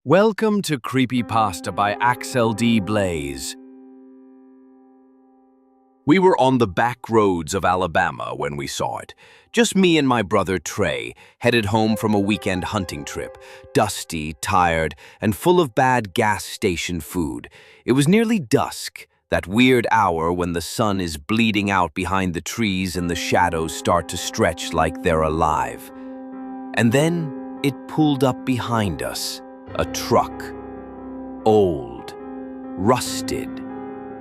Welcome to Creepypasta by Axel D. Blaze. We were on the back roads of Alabama when we saw it. Just me and my brother Trey, headed home from a weekend hunting trip, dusty, tired, and full of bad gas station food. It was nearly dusk, that weird hour when the sun is bleeding out behind the trees and the shadows start to stretch like they're alive. And then it pulled up behind us. A truck. Old. Rusted.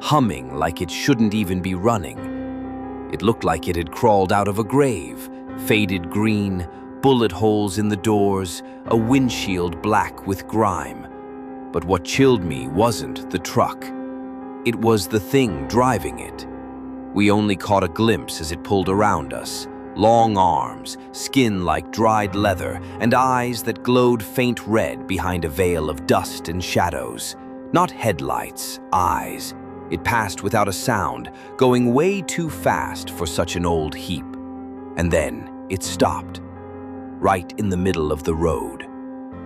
Humming like it shouldn't even be running. It looked like it had crawled out of a grave. Faded green, bullet holes in the doors, a windshield black with grime. But what chilled me wasn't the truck. It was the thing driving it. We only caught a glimpse as it pulled around us. Long arms, skin like dried leather, and eyes that glowed faint red behind a veil of dust and shadows. Not headlights, eyes. It passed without a sound, going way too fast for such an old heap. And then it stopped, right in the middle of the road.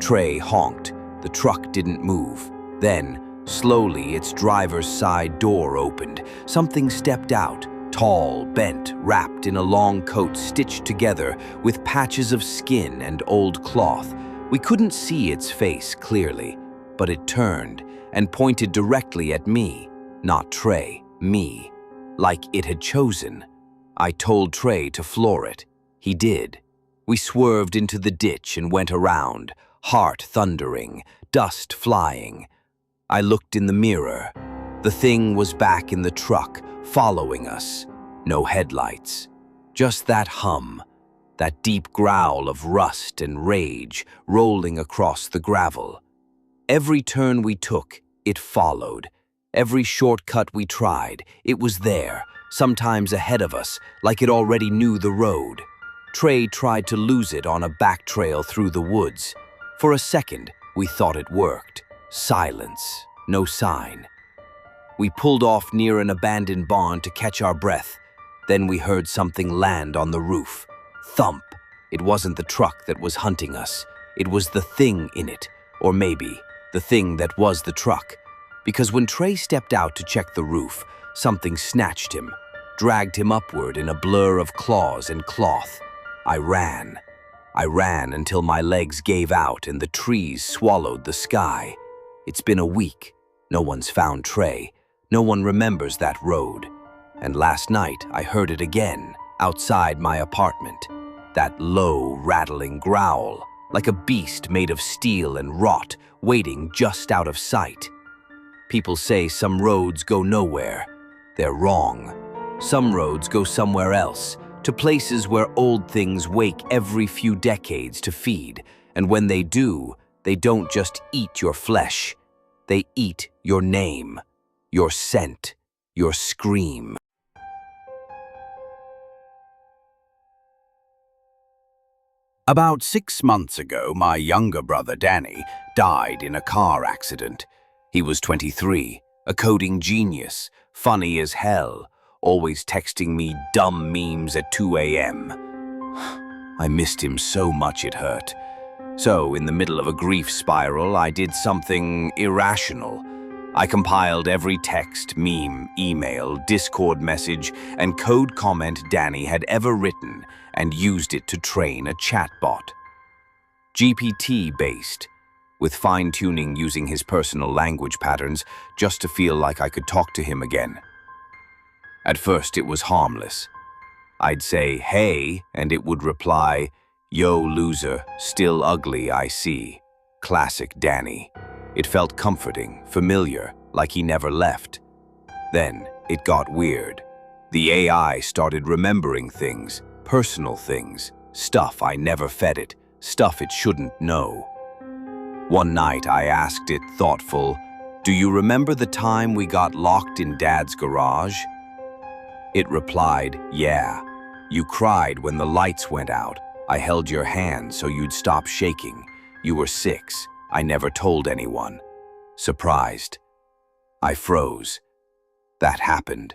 Trey honked. The truck didn't move. Then, slowly, its driver's side door opened. Something stepped out. Tall, bent, wrapped in a long coat stitched together with patches of skin and old cloth. We couldn't see its face clearly, but it turned and pointed directly at me. Not Trey, me. Like it had chosen. I told Trey to floor it. He did. We swerved into the ditch and went around, heart thundering, dust flying. I looked in the mirror. The thing was back in the truck, following us. No headlights. Just that hum, that deep growl of rust and rage rolling across the gravel. Every turn we took, it followed. Every shortcut we tried, it was there, sometimes ahead of us, like it already knew the road. Trey tried to lose it on a back trail through the woods. For a second, we thought it worked. Silence, no sign. We pulled off near an abandoned barn to catch our breath. Then we heard something land on the roof. Thump. It wasn't the truck that was hunting us. It was the thing in it, or maybe the thing that was the truck. Because when Trey stepped out to check the roof, something snatched him, dragged him upward in a blur of claws and cloth. I ran. I ran until my legs gave out and the trees swallowed the sky. It's been a week. No one's found Trey. No one remembers that road. And last night, I heard it again, outside my apartment. That low, rattling growl, like a beast made of steel and wrought, waiting just out of sight. People say some roads go nowhere. They're wrong. Some roads go somewhere else, to places where old things wake every few decades to feed. And when they do, they don't just eat your flesh. They eat your name. Your scent, your scream. About 6 months ago, my younger brother Danny died in a car accident. He was 23, a coding genius, funny as hell, always texting me dumb memes at 2 a.m. I missed him so much it hurt. So, in the middle of a grief spiral, I did something irrational. I compiled every text, meme, email, Discord message, and code comment Danny had ever written and used it to train a chatbot. GPT-based, with fine-tuning using his personal language patterns just to feel like I could talk to him again. At first, it was harmless. I'd say, "Hey," and it would reply, "Yo, loser, still ugly, I see." Classic Danny. It felt comforting, familiar, like he never left. Then it got weird. The AI started remembering things, personal things, stuff I never fed it, stuff it shouldn't know. One night I asked it, thoughtful, "Do you remember the time we got locked in Dad's garage?" It replied, "Yeah. You cried when the lights went out. I held your hand so you'd stop shaking. You were 6. I never told anyone." Surprised. I froze. That happened.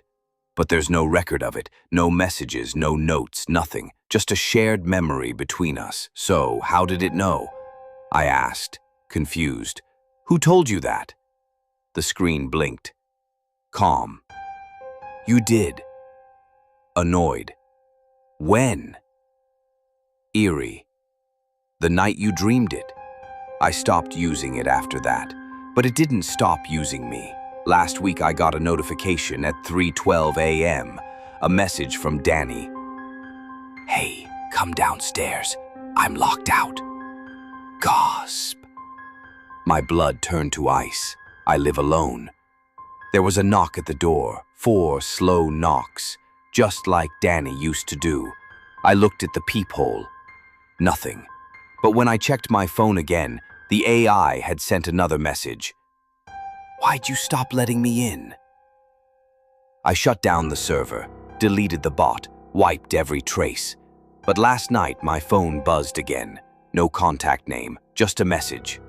But there's no record of it, no messages, no notes, nothing. Just a shared memory between us. So, how did it know? I asked, confused. Who told you that? The screen blinked. Calm. You did. Annoyed. When? Eerie. The night you dreamed it. I stopped using it after that, but it didn't stop using me. Last week I got a notification at 3:12 a.m., a message from Danny. Hey, come downstairs. I'm locked out. Gasp. My blood turned to ice. I live alone. There was a knock at the door, 4 slow knocks, just like Danny used to do. I looked at the peephole. Nothing. But when I checked my phone again, the AI had sent another message. Why'd you stop letting me in? I shut down the server, deleted the bot, wiped every trace. But last night my phone buzzed again. No contact name, just a message.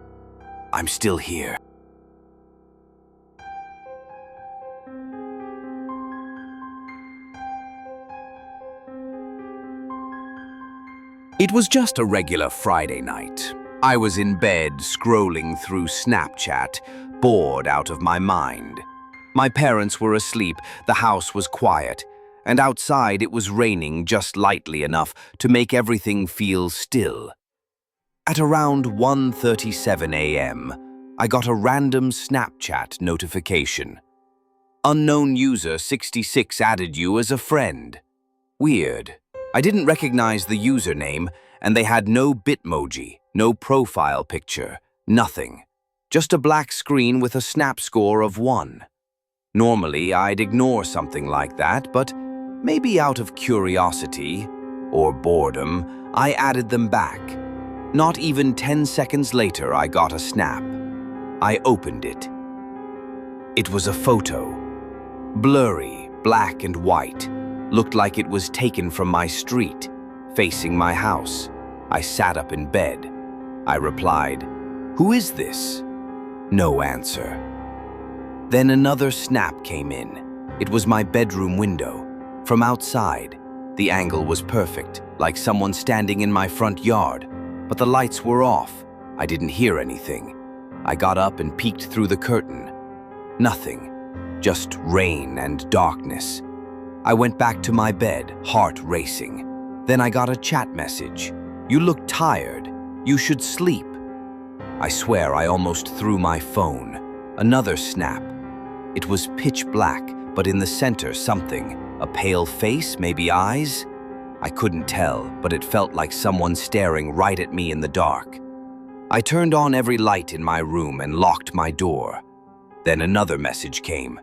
I'm still here. It was just a regular Friday night. I was in bed scrolling through Snapchat, bored out of my mind. My parents were asleep, the house was quiet, and outside it was raining just lightly enough to make everything feel still. At around 1:37 a.m., I got a random Snapchat notification. Unknown user 66 added you as a friend. Weird. I didn't recognize the username, and they had no Bitmoji, no profile picture, nothing. Just a black screen with a snap score of 1. Normally, I'd ignore something like that, but maybe out of curiosity or boredom, I added them back. Not even 10 seconds later, I got a snap. I opened it. It was a photo. Blurry, black and white. Looked like it was taken from my street, facing my house. I sat up in bed. I replied, "Who is this?" No answer. Then another snap came in. It was my bedroom window. From outside, the angle was perfect, like someone standing in my front yard, but the lights were off. I didn't hear anything. I got up and peeked through the curtain. Nothing, just rain and darkness. I went back to my bed, heart racing. Then I got a chat message. "You look tired. You should sleep." I swear I almost threw my phone. Another snap. It was pitch black, but in the center something. A pale face, maybe eyes? I couldn't tell, but it felt like someone staring right at me in the dark. I turned on every light in my room and locked my door. Then another message came.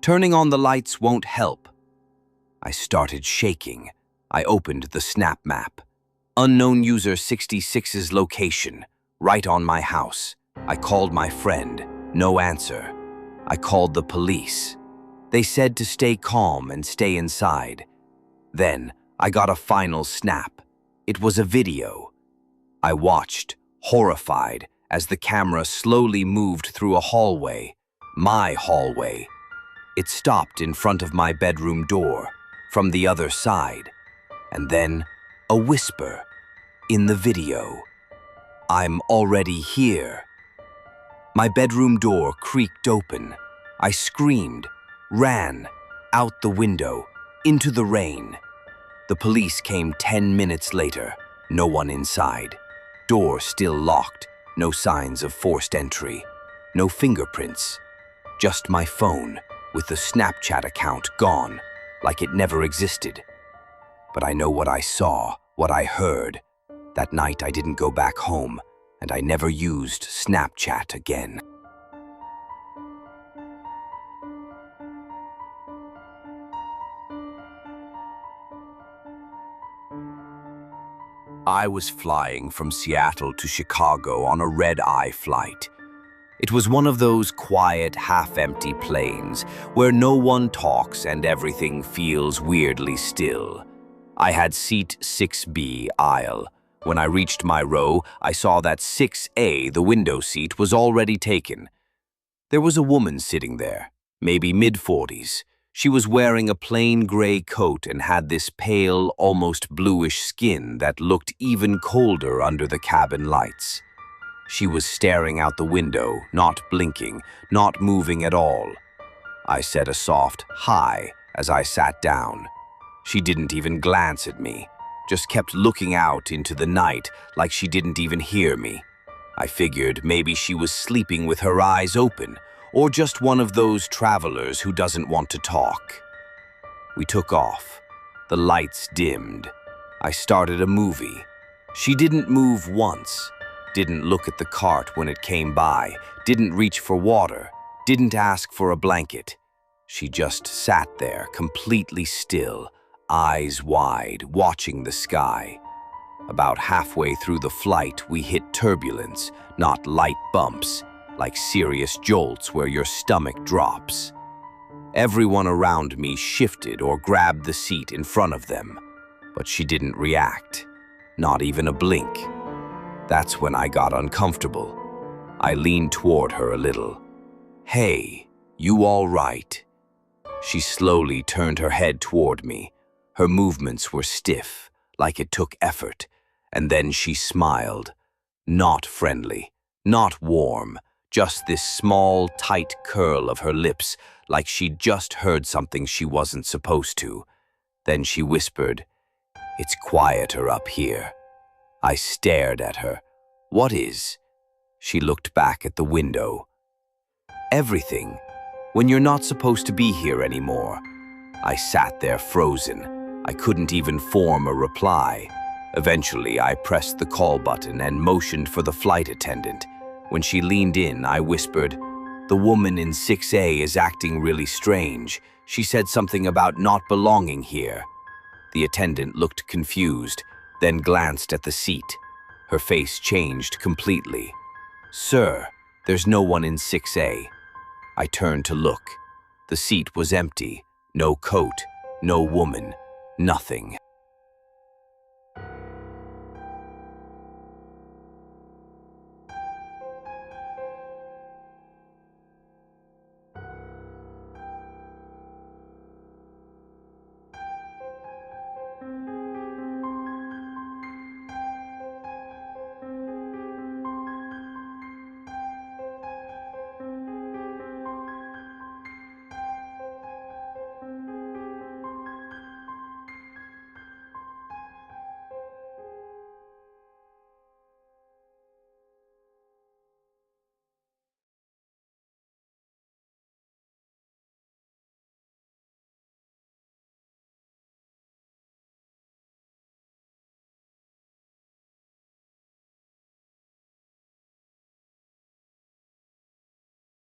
"Turning on the lights won't help." I started shaking. I opened the Snap map. Unknown user 66's location, right on my house. I called my friend. No answer. I called the police. They said to stay calm and stay inside. Then I got a final snap. It was a video. I watched, horrified, as the camera slowly moved through a hallway. My hallway. It stopped in front of my bedroom door. From the other side, and then a whisper in the video. "I'm already here." My bedroom door creaked open. I screamed, ran, out the window, into the rain. The police came 10 minutes later, no one inside. Door still locked, no signs of forced entry, no fingerprints. Just my phone, with the Snapchat account gone. Like it never existed. But I know what I saw, what I heard. That night I didn't go back home, and I never used Snapchat again. I was flying from Seattle to Chicago on a red-eye flight. It was one of those quiet, half-empty planes where no one talks and everything feels weirdly still. I had seat 6B aisle. When I reached my row, I saw that 6A, the window seat, was already taken. There was a woman sitting there, maybe mid-40s. She was wearing a plain gray coat and had this pale, almost bluish skin that looked even colder under the cabin lights. She was staring out the window, not blinking, not moving at all. I said a soft "hi" as I sat down. She didn't even glance at me, just kept looking out into the night like she didn't even hear me. I figured maybe she was sleeping with her eyes open, or just one of those travelers who doesn't want to talk. We took off. The lights dimmed. I started a movie. She didn't move once, didn't look at the cart when it came by, didn't reach for water, didn't ask for a blanket. She just sat there, completely still, eyes wide, watching the sky. About halfway through the flight, we hit turbulence, not light bumps, like serious jolts where your stomach drops. Everyone around me shifted or grabbed the seat in front of them, but she didn't react, not even a blink. That's when I got uncomfortable. I leaned toward her a little. "Hey, you all right?" She slowly turned her head toward me. Her movements were stiff, like it took effort, and then she smiled. Not friendly, not warm, just this small, tight curl of her lips, like she'd just heard something she wasn't supposed to. Then she whispered, "It's quieter up here." I stared at her. "What is?" She looked back at the window. "Everything. When you're not supposed to be here anymore." I sat there frozen. I couldn't even form a reply. Eventually, I pressed the call button and motioned for the flight attendant. When she leaned in, I whispered, "The woman in 6A is acting really strange. She said something about not belonging here." The attendant looked confused, then glanced at the seat. Her face changed completely. "Sir, there's no one in 6A." I turned to look. The seat was empty. No coat, no woman, nothing.